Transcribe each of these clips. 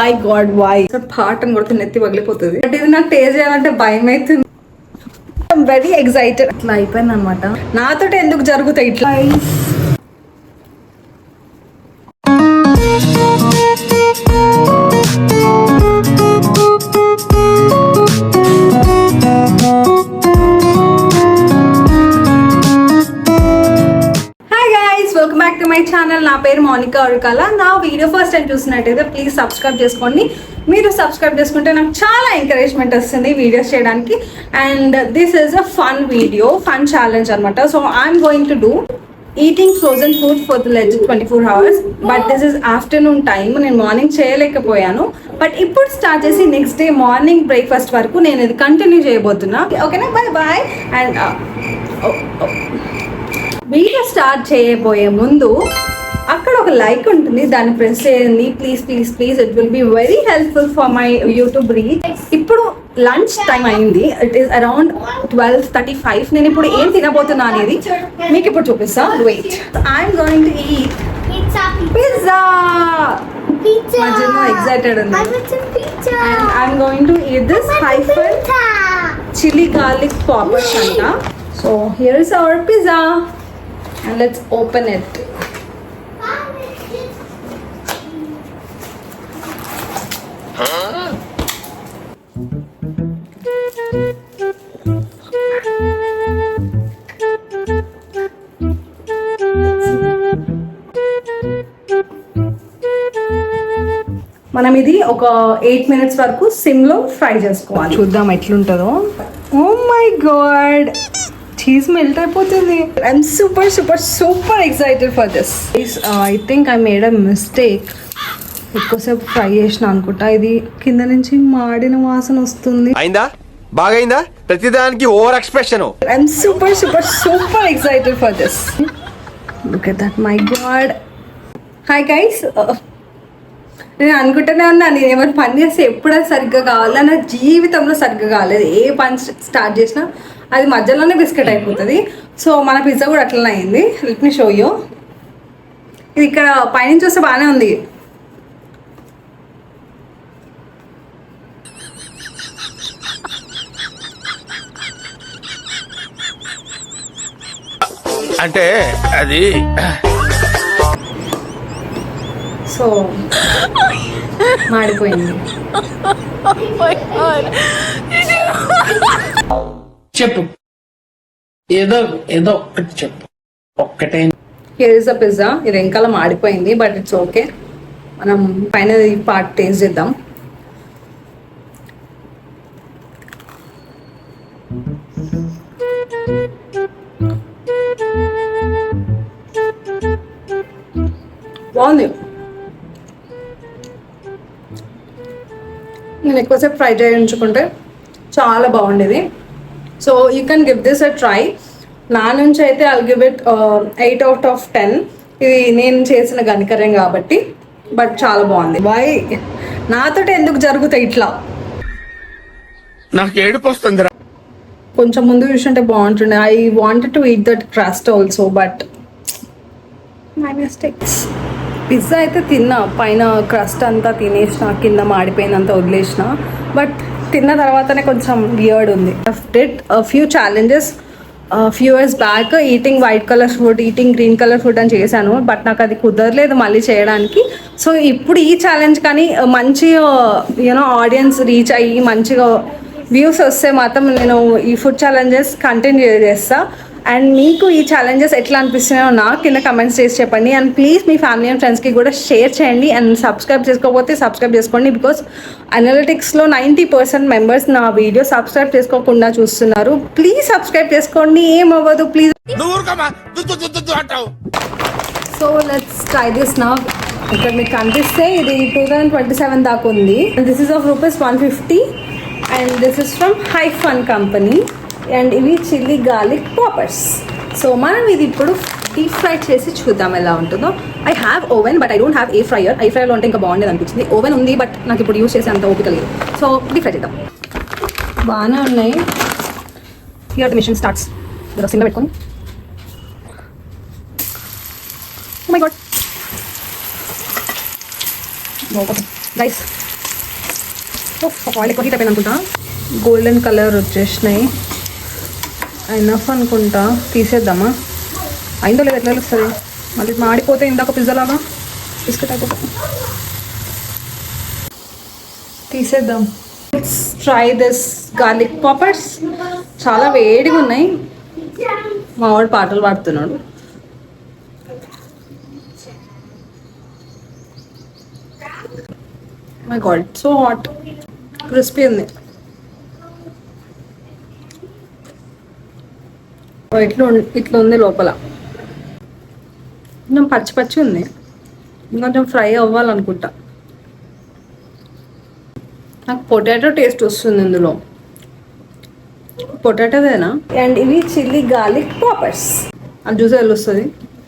My God why పాట అని కొడుతుంది నెత్తి పగిలిపోతుంది. బట్ ఇది నాకు టేస్ట్ చేయాలంటే భయం అవుతుంది. Very excited. అట్లా అయిపోయింది అనమాట. నాతో ఎందుకు జరుగుతాయి ఇట్లా. Welcome back to my channel. నా పేరు మౌనికా ఉరకాల. నా వీడియో ఫస్ట్ టైం చూసినట్టయితే ప్లీజ్ సబ్స్క్రైబ్ చేసుకోండి. మీరు సబ్స్క్రైబ్ చేసుకుంటే నాకు చాలా ఎంకరేజ్మెంట్ వస్తుంది వీడియోస్ చేయడానికి. And this is a fun video, fun challenge అనమాట. So I'm going to do eating frozen food for the legend 24 hours. But this is afternoon time. నేను మార్నింగ్ చేయలేకపోయాను, బట్ ఇప్పుడు స్టార్ట్ చేసి నెక్స్ట్ డే మార్నింగ్ బ్రేక్ఫాస్ట్ వరకు నేను ఇది continue చేయబోతున్నా. ఓకేనా, bye bye. And video start చేయబోయే ముందు అక్కడ ఒక లైక్ ఉంటుంది, దాన్ని ప్రెస్ చేయండి please please please. It will be very helpful for my YouTube reach. ఇప్పుడు లంచ్ టైం అయింది. It is around 12:35. నేను ఇప్పుడు ఏం తినబోతున్నా అనేది మీకు ఇప్పుడు చూపిస్తా. Wait, I'm going to eat pizza. మధ్యలో ఎక్సైటెడ్ ఉంది. And I'm going to eat this Hyfun chilli garlic poppers అంట. So here is our pizza and let's open it. మనం ఇది ఒక 8 minutes వరకు సిమ్ లో ఫ్రై చేసుకోవాలి. చూద్దాం ఎట్లుంటుందో. Oh my God, cheese melt అయిపోతుంది. I'm super super super excited for this. I think I made a mistake. ఎక్కువసేపు ఫ్రై చేసిన అనుకుంటా. ఇది కింద నుంచి మాడిన వాసన వస్తుంది. అయిందా, బాగైందా? ప్రతిదానికి over expression. I'm super super super excited for this. Look at that, my God. Hi guys. నేను అనుకుంటూనే ఉన్నా, నేను ఏమైనా పని చేస్తే ఎప్పుడైనా సరిగ్గా కావాలా. నా జీవితంలో సరిగ్గా కాలేదు. ఏ పని స్టార్ట్ చేసినా అది మధ్యలోనే బిస్కెట్ అయిపోతుంది. సో మన పిజ్జా కూడా అట్లనే అయింది. Let me show you. ఇది ఇక్కడ పైనుంచి చూస్తే బాగానే ఉంది. అంటే అది సో మాడిపోయింది. చెప్పు, ఏదో ఏదో ఒక్కటి చెప్పు, ఒక్కటే. Here is the pizza. ఇది వెనకాల మాడిపోయింది, బట్ ఇట్స్ ఓకే. మనం పైన ఈ పార్ట్ టేస్ట్ చేద్దాం. బాగుంది. నేను ఎక్కువసేపు ఫ్రై చేయించుకుంటే చాలా బాగుండేది. So you can give this a try. నా నుంచి అయితే I'll give it 8 out of 10. ఇది నేను చేసిన గణికరం కాబట్టి, బట్ చాలా బాగుంది. వై నాతో ఎందుకు జరుగుతాయి ఇట్లా? నాకు ఏడుపు వస్తుంది. కొంచెం ముందు చూసుంటే బాగుంటుండే. I wanted to eat that crust also, but my mistakes. Pizza అయితే తిన్నా, పైన క్రస్ట్ అంతా తినేసిన, కింద మాడిపోయినంత వదిలేసిన. బట్ తిన్న తర్వాతనే కొంచెం వియర్డ్ ఉంది. Did few challenges few years back. Eating white colour food, eating green colour food అని చేశాను, బట్ నాకు అది కుదరలేదు మళ్ళీ చేయడానికి. సో ఇప్పుడు ఈ ఛాలెంజ్ కానీ మంచి యూనో ఆడియన్స్ రీచ్ అయ్యి మంచిగా వ్యూస్ వస్తే మాత్రం నేను ఈ ఫుడ్ ఛాలెంజెస్ కంటిన్యూ చేస్తా. అండ్ మీకు ఈ ఛాలెంజెస్ ఎట్లా అనిపిస్తున్నాయో నాకు కింద కమెంట్స్ చేసి చెప్పండి. And please me family and ఫ్రెండ్స్కి కూడా షేర్ చేయండి. అండ్ సబ్స్క్రైబ్ చేసుకోకపోతే సబ్స్క్రైబ్ చేసుకోండి. బికాస్ అనలిటిక్స్లో 90% మెంబర్స్ నా వీడియో సబ్స్క్రైబ్ చేసుకోకుండా చూస్తున్నారు. ప్లీజ్ సబ్స్క్రైబ్ చేసుకోండి, ఏం అవ్వదు please. So let's try this now. ఇక్కడ మీకు కనిపిస్తే ఇది 2027 దాకా ఉంది. This is of ₹150 and this is from hyphen company. And ఇవి చిల్లీ గార్లిక్ పాపర్స్. సో మనం ఇది ఇప్పుడు డీప్ ఫ్రై చేసి చూద్దాం ఎలా ఉంటుందో. I have oven, but I don't have air fryer. Air ఫ్రైయర్లో ఉంటే ఇంకా బాగుండేది అనిపించింది. ఓవెన్ ఉంది, బట్ నాకు ఇప్పుడు యూస్ చేసే అంత ఓపిక లేదు. సో డీప్ ఫ్రై చేద్దాం. బాగానే ఉన్నాయి. Here the mission starts. సిమ్లో పెట్టుకొని. Oh my god guys, oil ఎక్కువ హీట్ అయిపోయింది అనుకుంటా. గోల్డెన్ కలర్ వచ్చేసినాయి. ఎనఫ్ అనుకుంటా. తీసేద్దామా? అయిందో లేదు ఎట్లా వస్తుంది మళ్ళీ మాడిపోతే ఇందాక పిజ్జా లాగా బిస్కెట్ అయిపోతా. తీసేద్దాం. Try this garlic poppers. చాలా వేడిగా ఉన్నాయి. మా వాడు పాటలు పాడుతున్నాడు. My God so hot. Crispy ఉంది. ఇట్లా ఉంది లోపల. కొంచెం పచ్చి పచ్చి ఉంది. ఇంకొంచెం ఫ్రై అవ్వాలనుకుంటా. నాకు పొటాటో టేస్ట్ వస్తుంది ఇందులో. పొటాటోదేనా? అండ్ ఇవి చిల్లీ గార్లిక్ పాపర్స్. అది చూసే వస్తుంది.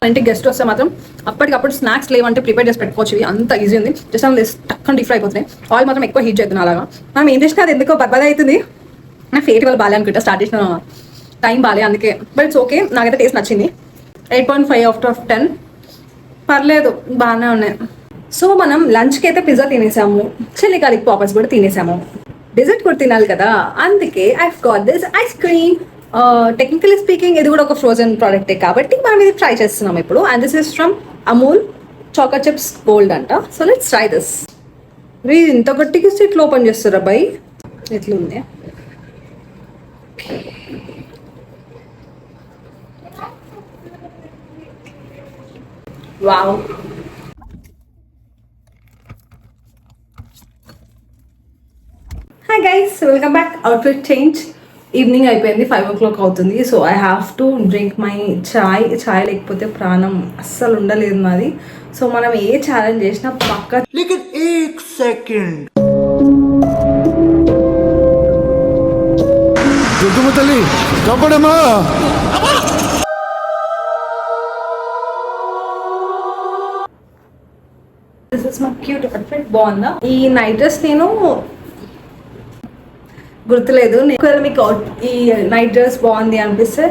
ఇంటికి గెస్ట్ వస్తే మాత్రం అప్పటికప్పుడు స్నాక్స్ లేవంటే ప్రిపేర్ చేసి పెట్టుకోవచ్చు. ఇవి అంత ఈజీ ఉంది. జస్ట్ అలా టక్కని డీప్ ఫ్రై అయిపోతున్నాయి. ఆయిల్ మాత్రం ఎక్కువ హీట్ చేస్తున్నాను. అలాగా మనం ఏం చేసినా అది ఎందుకో బర్బాద్ అవుతుంది. నా ఫేట్ వాళ్ళు బాగాలే అనుకుంటా. స్టార్ట్ చేసిన టైం బాగాలే అందుకే. But it's okay. నాకైతే టేస్ట్ నచ్చింది. 8.5 అవుట్ ఆఫ్ 10. పర్లేదు, బాగానే ఉన్నాయి. సో మనం లంచ్కి అయితే పిజ్జా తినేసాము. చిల్లీ గార్లిక్ పాపర్స్ కూడా తినేసాము. డెజర్ట్ కూడా తినాలి కదా, అందుకే I got this ice cream. Technically speaking ఇది కూడా ఒక ఫ్రోజన్ ప్రోడక్టే కాబట్టి మనం ఇది ట్రై చేస్తున్నాం ఇప్పుడు. And this is from Amul choco chips gold అంట. So let's try this. ఇంత గట్టిగా ఇస్తే ఇట్లా ఓపెన్ చేస్తారా బై? ఎట్లుంది? Wow. Hi guys, welcome back. Outfit change. Evening అయిపోయింది. 5 o'clock అవుతుంది. So I have to drink my chai. చాయ్ లేకపోతే ప్రాణం అస్సలు ఉండలేదు నాది. సో మనం ఏ ఛాలెంజ్ చేసినా పక్క తల్లి కాపాడమ్మా. This is my cute outfit. బాగుందా? ఈ నైట్ డ్రెస్ నేను గుర్తులేదు. మీకు ఈ నైట్ డ్రెస్ బాగుంది అనిపిస్తే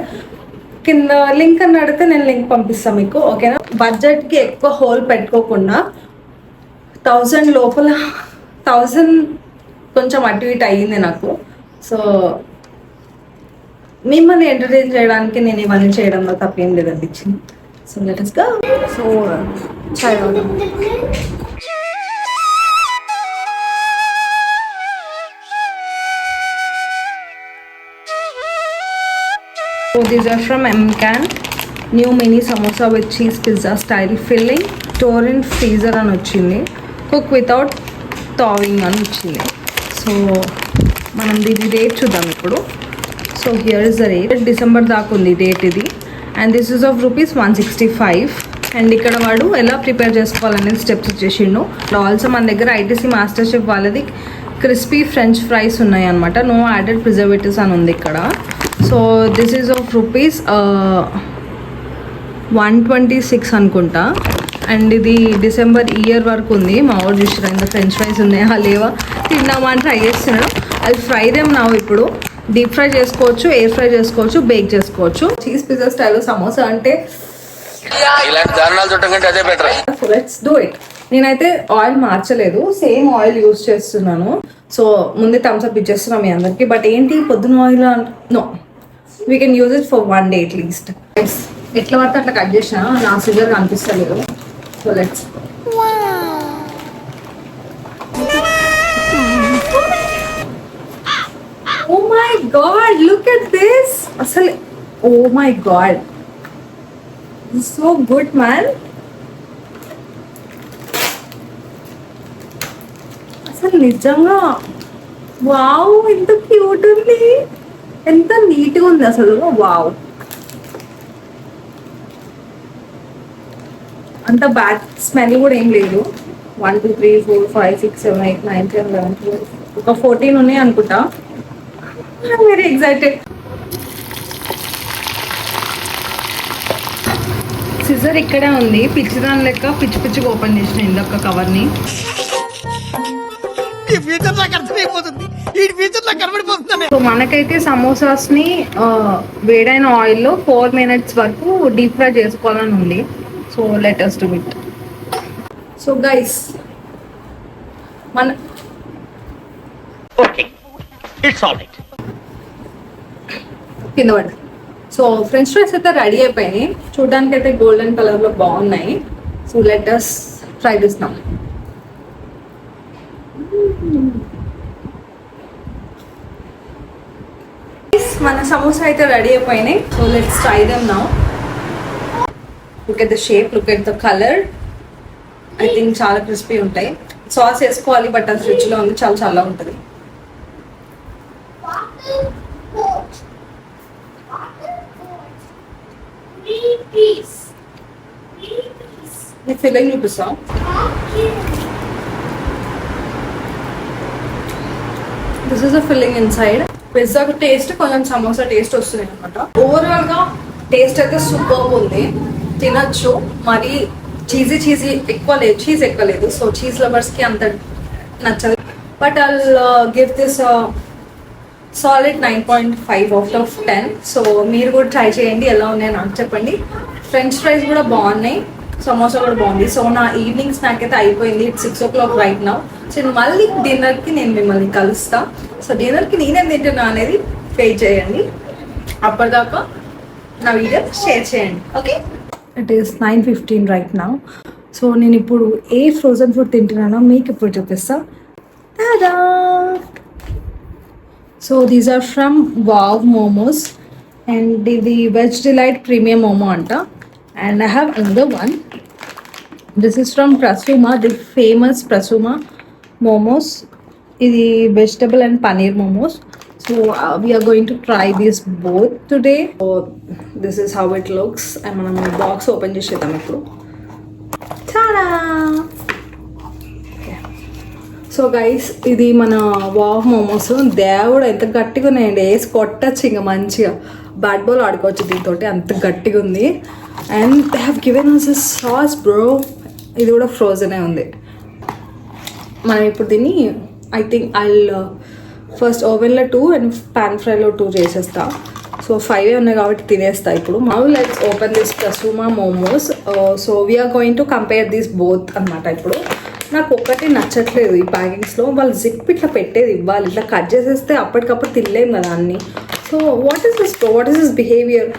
కింద లింక్ అని అడిగితే నేను లింక్ పంపిస్తాను మీకు. ఓకేనా? బడ్జెట్కి ఎక్కువ హోల్ పెట్టుకోకుండా 1000 లోపల 1000 కొంచెం అటు ఇటు అయ్యింది నాకు. సో మిమ్మల్ని ఎంటర్టైన్ చేయడానికి నేను ఇవన్నీ చేయడంలో తప్పేం లేదు అనిపించింది. So let us go. So చాయ్ తాగుదాం. So these are from MCAN. New mini samosa with cheese pizza style filling. Store in freezer అని వచ్చింది. Cook without thawing అని వచ్చింది. సో మనం దీని రేట్ చూద్దాం ఇప్పుడు. So here is the rate. December దాకా ఉంది డేట్ ఇది. And this is of ₹165. And ఇక్కడ వాడు ఎలా ప్రిపేర్ చేసుకోవాలనేది స్టెప్స్ ఇచ్చేసిండు. ఆల్సో మన దగ్గర ITC మాస్టర్ షెఫ్ వాళ్ళది క్రిస్పీ ఫ్రెంచ్ ఫ్రైస్ ఉన్నాయి అనమాట. నో యాడెడ్ ప్రిజర్వేటివ్స్ అని ఉంది ఇక్కడ. సో దిస్ ఈజ్ ఆఫ్ ₹126 అనుకుంటా. అండ్ ఇది డిసెంబర్ ఇయర్ వరకు ఉంది. మా వాడు చూసిరా ఇంత ఫ్రెంచ్ ఫ్రైస్ ఉన్నాయా లేవా తిన్నామా అని ట్రై చేస్తున్నాడు. అది ఫ్రై దేమ్ నా. ఇప్పుడు డీప్ ఫ్రై చేసుకోవచ్చు, ఎయిర్ ఫ్రై చేసుకోవచ్చు, బేక్ చేసుకోవచ్చు. చీజ్ పిజ్జా స్టైల్ సమోసా అంటే సో లెట్స్ డూ ఇట్. నేనైతే ఆయిల్ మార్చలేదు, సేమ్ ఆయిల్ యూస్ చేస్తున్నాను. సో ముందే థమ్స్ అప్ ఇచ్చేస్తున్నాం మీ అందరికి. బట్ ఏంటి పొద్దున oil no, we can use it for 1 day at least. ఎట్లా పడితే అట్లా కట్ చేసినా నా సిజర్ కనిపిస్తలేదు. So let's. Oh my God, look at this. అసలు oh my God, so good man. అసలు నిజంగా వావ్, ఎంత క్యూట్ ఉంది, ఎంత నీట్గా ఉంది అసలు. వావ్, అంత బ్యాడ్ స్మెల్ కూడా ఏం లేదు. 1 2 3 4 5 6 7 8 9 10 11 12 ఒక 14 ఉన్నాయి అనుకుంటా. I'm very excited. సిజర్ ఇక్కడే ఉంది. పిచ్చిదాని లెక్క పిచ్చి పిచ్చిగా ఓపెన్ చేసిన ఇందొక్క కవర్ని. సో మనకైతే సమోసాస్ ని వేడైన ఆయిల్లో 4 minutes వరకు డీప్ ఫ్రై చేసుకోవాలని ఉంది. So let us do it. So guys, Okay, it's all right. కింద పడు. సో ఫ్రెంచ్ ఫ్రైస్ అయితే రెడీ అయిపోయినాయి, చూడడానికి అయితే గోల్డెన్ కలర్లో బాగున్నాయి. So let us try this now. మన సమోసా అయితే రెడీ అయిపోయినాయి. So let's try them now. Look at the shape, look at the colour. I think చాలా క్రిస్పీ ఉంటాయి. సాస్ వేసుకోవాలి, బట్ అది ఫ్రిడ్జ్లో ఉంది, చాలా చాలా ఉంటుంది. నీ ఫీలింగ్ చూపిస్తా. This is a filling inside. Pizza taste కొంచెం సమోసా టేస్ట్ వస్తుంది అనమాట. ఓవరాల్ గా టేస్ట్ అయితే సూపర్ ఉంది, తినచ్చు. మరి చీజీ ఎక్కువ లేదు, చీజ్ ఎక్కువ లేదు. సో చీజ్ లవర్స్ కి అంత నచ్చదు. But I'll give this solid 9.5 out of 10. So మీరు కూడా ట్రై చేయండి, ఎలా ఉన్నాయో నాకు చెప్పండి. ఫ్రెంచ్ ఫ్రైస్ కూడా బాగున్నాయి, సమోసా కూడా బాగుంది. సో నా ఈవినింగ్ స్నాక్ అయితే అయిపోయింది. It's 6 o'clock right now. So మళ్ళీ డిన్నర్కి నేను మిమ్మల్ని కలుస్తా. సో డిన్నర్కి నేనేం తింటున్నా అనేది పే చేయండి. అప్పటిదాకా నా వీడియో షేర్ చేయండి, okay? It is 9:15 right now. So నేను ఇప్పుడు ఏ ఫ్రోజన్ ఫుడ్ తింటున్నానో మీకు ఇప్పుడు చూపిస్తా. Tada! So these are from Wow momos, and ఇది వెజ్ డిలైట్ ప్రీమియం మోమో అంట. And I have another one. This is from Prasuma, the famous Prasuma momos. ఇది vegetable and paneer momos. So we are going to try these both today. So this is how it looks. And మనం box open చేసేద్దాం ఇప్పుడు. చాలా. So guys, ఇది మన wow momos. దేవుడు ఎంత గట్టిగా ఉన్నాయండి, వేసి కొట్టచ్చు ఇంకా మంచిగా. బ్యాట్ బాల్ ఆడుకోవచ్చు దీంతో, అంత గట్టిగా ఉంది. And they have given us a sauce bro. ఇది కూడా ఫ్రోజనే ఉంది. మనం ఇప్పుడు దీన్ని ఐ థింక్ ఫస్ట్ ఓవెన్లో 2 అండ్ పాన్ ఫ్రైలో 2 చేసేస్తా. సో 5 ఉన్నాయి కాబట్టి తినేస్తా ఇప్పుడు. Now let's open this Prasuma momos. So we are going to compare this both అనమాట. ఇప్పుడు నాకు ఒక్కటి నచ్చట్లేదు ఈ ప్యాకింగ్స్లో. వాళ్ళు జిప్ ఇట్లా పెట్టేది ఇవ్వాలి, ఇట్లా కట్ చేసేస్తే అప్పటికప్పుడు తినలేము కదా అన్నీ. So what is this bro, what is this behaviour?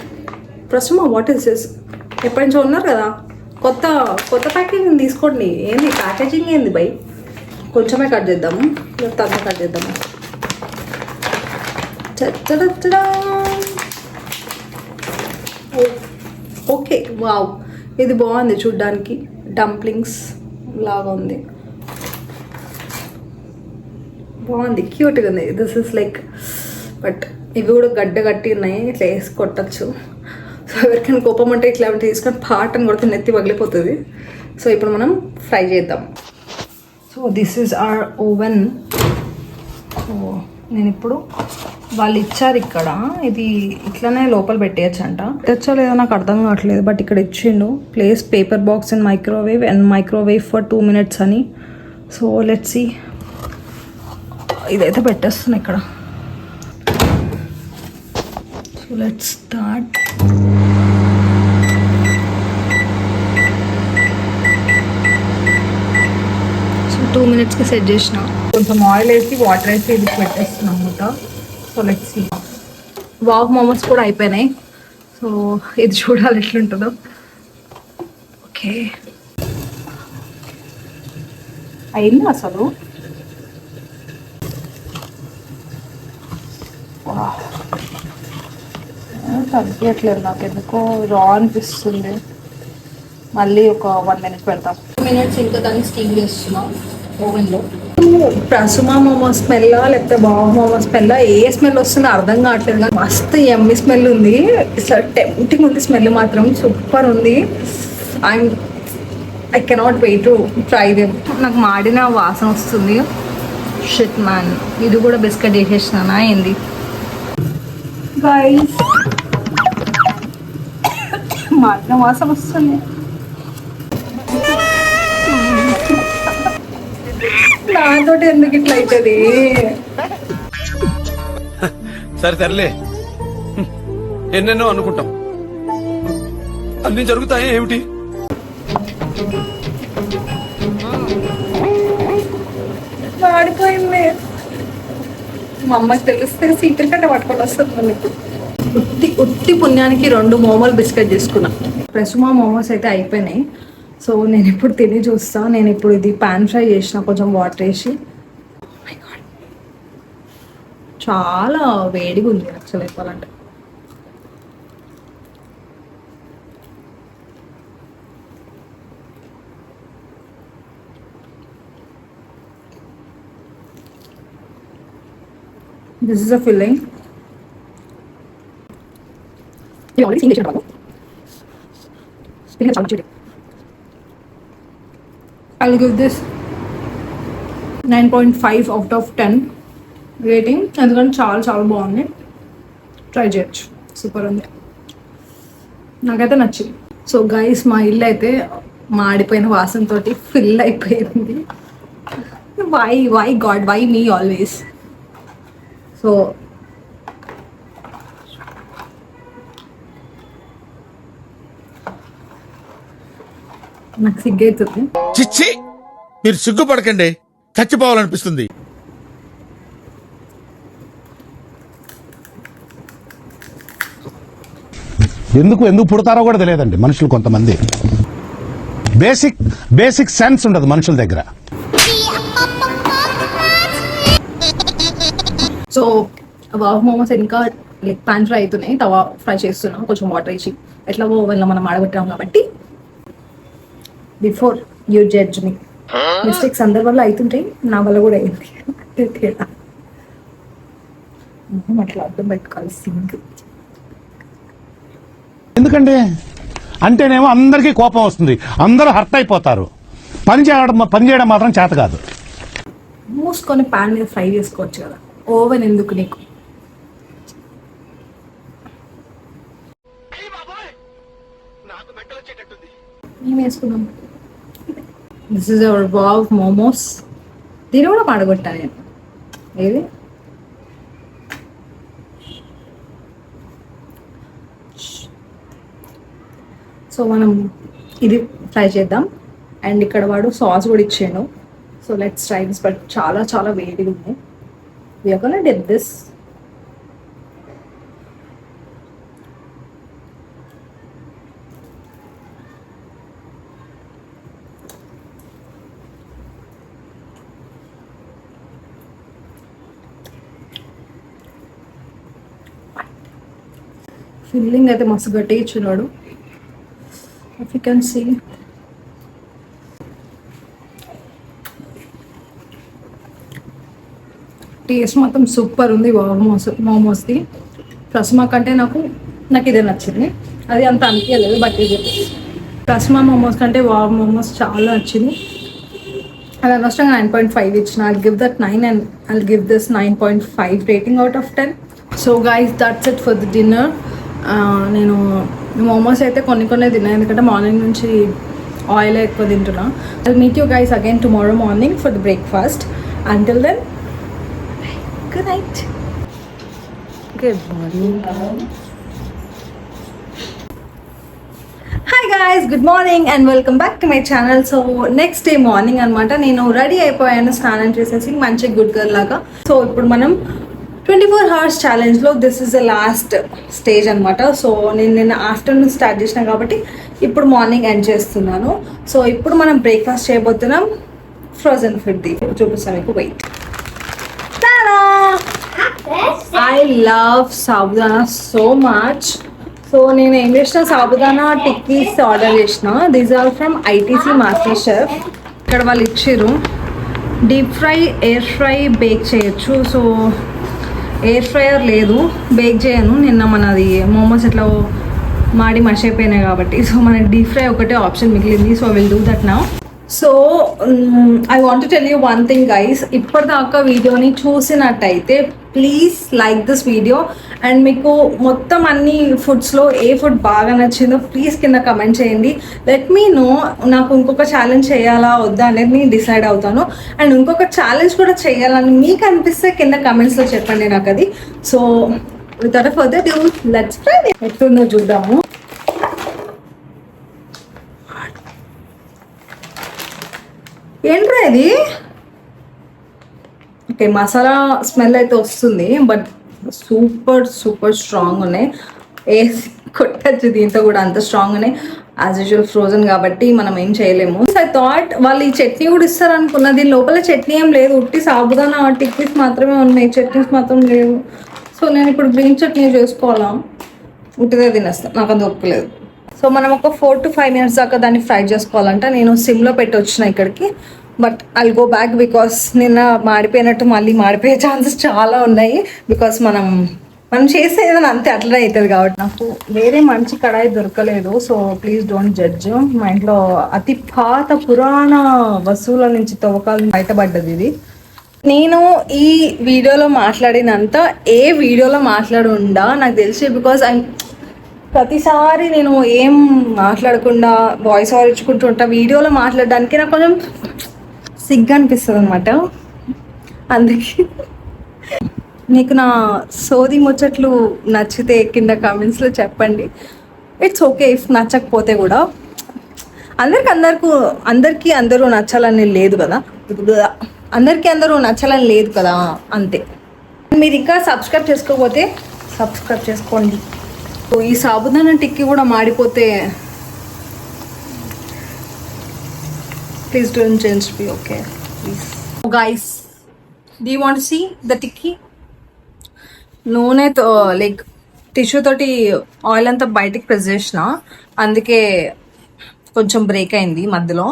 Prasuma, what is this? ఎప్పటి నుంచో ఉన్నారు కదా, కొత్త ప్యాకింగ్ తీసుకోండి. ఏంది ప్యాకేజింగ్ ఏంది బై? కొంచెమే కట్ చేద్దాము, లేకపోతే అంతా కట్ చేద్దాము. ఓకే, వావ్, ఇది బాగుంది చూడ్డానికి. డంప్లింగ్స్ లాగా ఉంది, బాగుంది, క్యూట్గా ఉంది. దిస్ ఇస్ లైక్, బట్ ఇవి కూడా గట్టి ఉన్నాయి, ఇట్లా వేసి కొట్టచ్చు. సో ఎవరికైనా కోపం అంటే ఇట్లా తీసుకొని పాటను కొడితే నెత్తి పగిలిపోతుంది. సో ఇప్పుడు మనం ఫ్రై చేద్దాం. So this is our oven. So నేను ఇప్పుడు వాళ్ళు ఇచ్చారు ఇక్కడ, ఇది ఇట్లనే లోపల పెట్టేయచ్చు అంట. తెచ్చో లేదో నాకు అర్థం కావట్లేదు, బట్ ఇక్కడ ఇచ్చిండు place paper box and microwave for 2 minutes అని. So let's see. ఇదైతే పెట్టేస్తున్నా ఇక్కడ. So let's start. సో 2 minutesకి సెట్ చేసిన. కొంచెం ఆయిల్ వేసి వాటర్ వేసి ఇది పెట్టేస్తున్నాం అనమాట. So let's see. Wow momos కూడా అయిపోయినాయి. సో ఇది చూడాలి ఎట్లుంటుందో. ఓకే, అయింది అసలు. తగ్గట్లేదు, నాకు ఎందుకో రా అనిపిస్తుంది. మళ్ళీ ఒక 1 minute పెడతాం. 2 minutes ఇంకా దాన్ని స్టీమ్ చేస్తున్నాం ఓవెన్లో. ప్రసూమా మోమో స్మెల్లా లేకపోతే వావ్ మోమో స్మెల్లా, ఏ స్మెల్ వస్తుందో అర్థం కావట్లేదు. కానీ మస్తు యమ్మీ స్మెల్ ఉంది, ఇట్లా టెంప్టింగ్ ఉంది. స్మెల్ మాత్రం సూపర్ ఉంది. I cannot wait to try them. నాకు మాడిన వాసన వస్తుంది. షిట్ మ్యాన్, ఇది కూడా బిస్కెట్ చేసేసినా ఏంది గైస్? మాడిన వాసన వస్తుంది. నాతో ఎందుకు ఇట్లా అవుతుంది? సరే సర్లే, ఎన్నెన్నో అనుకుంటాం, అన్ని జరుగుతాయి ఏమిటి? మాడిపోయింది. మా అమ్మకి తెలిస్తే సీక్రెట్ అంటే పట్టుకొని వస్తుంది మనకి. ఉత్తి పుణ్యానికి 2 మోమోలు బిస్కెట్ తీసుకున్నా. ప్రస్తుతం మోమోస్ అయితే అయిపోయినాయి. సో నేను ఇప్పుడు తిని చూస్తా. నేను ఇప్పుడు ఇది పాన్ ఫ్రై చేసిన కొంచెం వాటర్ వేసి. చాలా వేడిగా ఉంది యాక్చువల్ చెప్పాలంటే. This is a filling. You already seen this. I'll give this 9.5 out of 10 rating. ఎందుకంటే చాలా బాగుంది. ట్రై చేయొచ్చు. సూపర్ ఉంది. నాకైతే నచ్చింది. సో గైస్ మా ఇల్లు అయితే మాడిపోయిన వాసనతోటి ఫిల్ అయిపోయింది. Why god why me always. So నాకు సిగ్గైతుంది. చిచ్చి మీరు సిగ్గుపడకండి, చచ్చిపోవాలనిపిస్తుంది. ఎందుకు పుడతారో కూడా తెలియదండి మనుషులు. కొంతమంది బేసిక్ సెన్స్ ఉండదు మనుషుల దగ్గర. సో వావ్ మోమోస్ ఇంకా లైక్ పాన్ ఫ్రై అవుతున్నాయి. తవా ఫ్రై చేస్తున్నాం కొంచెం వాటర్ వేసి. ఎట్లా ఓవెన్లో మనం ఆడబెట్టాం కాబట్టి before you judge me. Mistakes అందరి వల్ల అవుతుంటాయి, నా వల్ల కూడా అయింది. తేడా అట్లా అర్థం పెట్టుకోవాలి. సింక్ ఎందుకండి అంటేనేమో అందరికీ కోపం వస్తుంది, అందరూ హర్ట్ అయిపోతారు. పని చేయడం మాత్రం చేత కాదు. మూసుకొని పాన్ మీద ఫ్రై చేసుకోవచ్చు కదా. ఓవెన్ ఎందుకు నీకు? ఏం వేసుకున్నాం? This is our wow momos. దీన్ని కూడా పాడగొట్టా నేను. ఏది సో మనం ఇది ఫ్రై చేద్దాం. అండ్ ఇక్కడ వాడు సాస్ కూడా ఇచ్చాడు. So let's try this. But చాలా వేడిగా ఉంది. We are gonna dip this. Filling అయితే మస్తు గట్టి ఇచ్చినాడు. If you can see. Taste మాత్రం సూపర్ ఉంది మోమోస్ది. ప్రస్మా కంటే నాకు ఇదే నచ్చింది. అది అంత అనిపించలేదు. బట్ ఇది ప్రస్మా మోమోస్ కంటే వావ్ మోమోస్ చాలా నచ్చింది. అది అనవసరంగా 9.5 ఇచ్చిన. I'll give that 9 and I'll give this 9.5 rating out of 10. So guys, that's it for the dinner. నేను మోమోస్ అయితే కొన్ని తిన్నాను, ఎందుకంటే మార్నింగ్ నుంచి ఆయిల్ ఎక్కువ తింటున్నా. I'll meet you guys again tomorrow morning for the breakfast. Until then, good night. Good morning. Hi guys, good morning and welcome back to my channel. So next day morning అనమాట, నేను ready అయిపోయాను స్నానం చేసేసి మంచి good girl లాగా. So ఇప్పుడు మనం 24 hours ఛాలెంజ్లో this is the last stage అనమాట. సో నేను నిన్న ఆఫ్టర్నూన్ స్టార్ట్ చేసిన కాబట్టి ఇప్పుడు మార్నింగ్ ఎండ్ చేస్తున్నాను. సో ఇప్పుడు మనం బ్రేక్ఫాస్ట్ చేయబోతున్నాం. ఫ్రోజన్ ఫుడ్ది చూపిస్తాను మీకు. Wait. I love sabudana so much. So నేను ఏం చేసిన, సాబుదానా టిక్కీస్ ఆర్డర్ చేసిన. These are from ITC master chef. ఇక్కడ వాళ్ళు ఇచ్చారు deep fry, air fry, bake చేయొచ్చు. సో ఎయిర్ ఫ్రైయర్ లేదు, బేక్ చేయను. నిన్న మనది మోమోస్ ఎట్లా మాడి మర్చిపోయినాయి కాబట్టి. సో మనకి డీప్ ఫ్రై ఒకటే ఆప్షన్ మిగిలింది. So will do that now. So I want to tell you one thing guys. ఇప్పటిదాకా వీడియోని చూసినట్టయితే please like this video. And మీకు మొత్తం అన్ని ఫుడ్స్లో ఏ ఫుడ్ బాగా నచ్చిందో ప్లీజ్ కింద కమెంట్ చేయండి. Let me know. నాకు ఇంకొక ఛాలెంజ్ చేయాలా వద్దా అనేది నేను డిసైడ్ అవుతాను. అండ్ ఇంకొక ఛాలెంజ్ కూడా చేయాలని మీకు అనిపిస్తే కింద కమెంట్స్లో చెప్పండి నాకు అది. So without further due let's try. ఎట్లుందో చూద్దాము. ఏంట్రా ఇది? ఓకే మసాలా స్మెల్ అయితే వస్తుంది బట్ సూపర్ సూపర్ స్ట్రాంగ్ ఉన్నాయి. వేసి కొట్టచ్చు దీంతో కూడా, అంత స్ట్రాంగ్ ఉన్నాయి. యాజ్ యూజువల్ ఫ్రోజన్ కాబట్టి మనం ఏం చేయలేము. ఐ థాట్ వాళ్ళు ఈ చట్నీ కూడా ఇస్తారు అనుకున్నా. దీని లోపల చట్నీ ఏం లేదు, ఉట్టి సాబుదానా టిక్కీస్ మాత్రమే ఉన్నాయి, చట్నీస్ మాత్రం లేవు. సో నేను ఇప్పుడు గ్రీన్ చట్నీ చేసుకోవాలా, ఉట్టిదే తినేస్తాను, నాకు అది ఒప్పులేదు. సో మనం ఒక 4 to 5 minutes దాకా దాన్ని ఫ్రై చేసుకోవాలంట. నేను సిమ్లో పెట్టి వచ్చిన ఇక్కడికి, but I'll go back because నిన్న మాడిపోయినట్టు మళ్ళీ మాడిపోయే ఛాన్సెస్ చాలా ఉన్నాయి. బికాస్ మనం చేసేది అంతే అట్లనే అవుతుంది కాబట్టి. నాకు వేరే మంచి కడాయి దొరకలేదు, సో ప్లీజ్ డోంట్ జడ్జ్. మా ఇంట్లో అతి పాత పురాణ వస్తువుల నుంచి తవ్వకాలు బయటపడ్డది ఇది. నేను ఈ వీడియోలో మాట్లాడినంత ఏ వీడియోలో మాట్లాడుండా నాకు తెలిసి, బికాజ్ ప్రతిసారి నేను ఏం మాట్లాడకుండా వాయిస్ ఓవర్ ఇచ్చుకుంటూ ఉంటా. వీడియోలో మాట్లాడడానికి నాకు కొంచెం సిగ్గు అనిపిస్తుంది అనమాట. అందుకే మీకు నా సోది ముచ్చట్లు నచ్చితే కింద కామెంట్స్లో చెప్పండి. ఇట్స్ ఓకే ఇఫ్ నచ్చకపోతే కూడా. అందరికీ అందరూ నచ్చాలని లేదు కదా, అందరికీ అందరూ నచ్చాలని లేదు కదా, అంతే. మీరు ఇంకా సబ్స్క్రైబ్ చేసుకోకపోతే సబ్స్క్రైబ్ చేసుకోండి. ఈ సాబుదానా టిక్కీ కూడా మాడిపోతే please don't judge me, okay please. Guys, do you want see the tikki? నూనెతో లైక్ టిష్యూ తోటి ఆయిల్ అంతా బయటికి ప్రెస్ చేసిన, అందుకే కొంచెం బ్రేక్ అయింది మధ్యలో.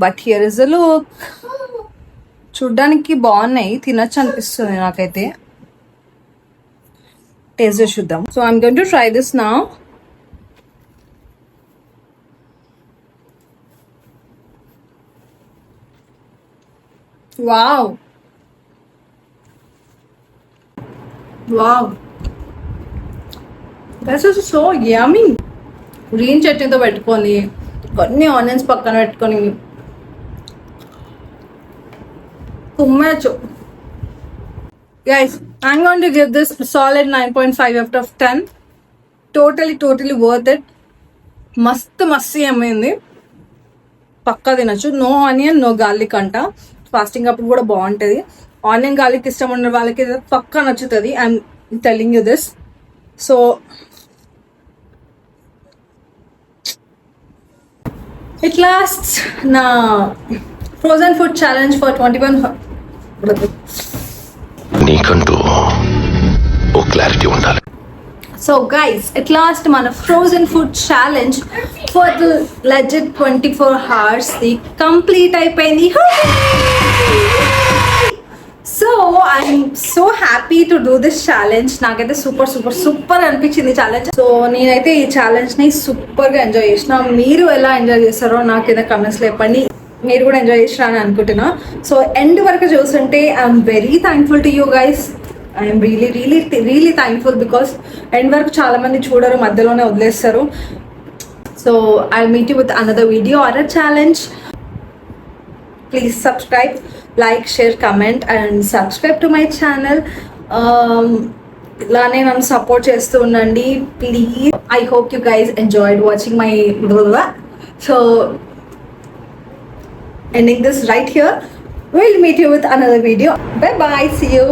But here is the look. చూడ్డానికి బాగున్నాయి, తినచ్చు అనిపిస్తుంది నాకైతే. టేస్ట్ చేసి చూద్దాం. So I'm going to try this now. Wow wow, this is so yummy. Green చట్నీతో పెట్టుకొని కొన్ని ఆనియన్స్ పక్కన పెట్టుకొని కుమ్మచ్చు. Guys, I'm going to give this solid 9.5 out of 10. Totally worth it. మస్తు ఏమైంది, పక్కా తినచ్చు. నో ఆనియన్ నో గార్లిక్ అంట. Fasting అప్పుడు కూడా బాగుంటుంది. ఆనియన్ గార్లిక్ ఇష్టం ఉన్న వాళ్ళకి పక్కా నచ్చుతుంది. I'm telling you this. So it last నా ఫ్రోజన్ ఫుడ్ ఛాలెంజ్ ఫర్ 21. నీకంటూ ఓ క్లారిటీ ఉండాలి. సో గైస్, ఎట్ లాస్ట్ మన frozen food challenge for the legend 24 hours complete అయిపోయింది. So I'm so happy to do this challenge. నాకైతే super అనిపించింది ఛాలెంజ్. సో నేనైతే ఈ ఛాలెంజ్ని సూపర్గా ఎంజాయ్ చేసిన. మీరు ఎలా ఎంజాయ్ చేస్తారో నాకు ఏదైనా కమెంట్స్లో చెప్పండి. మీరు కూడా ఎంజాయ్ చేసినా అని అనుకుంటున్నా. సో ఎండ్ వరకు చూస్తుంటే I'm very thankful to you guys. I'm really thankful because end వరకు చాలా మంది చూడరు, మధ్యలోనే వదిలేస్తారు. So I meet you with another video or a challenge. Please subscribe, like, share, comment and subscribe to my channel. ఇలానే నన్ను support చేస్తూ ఉండండి please. I hope you guys enjoyed watching my. So ending this right here. We'll meet you with another video. Bye bye, see you.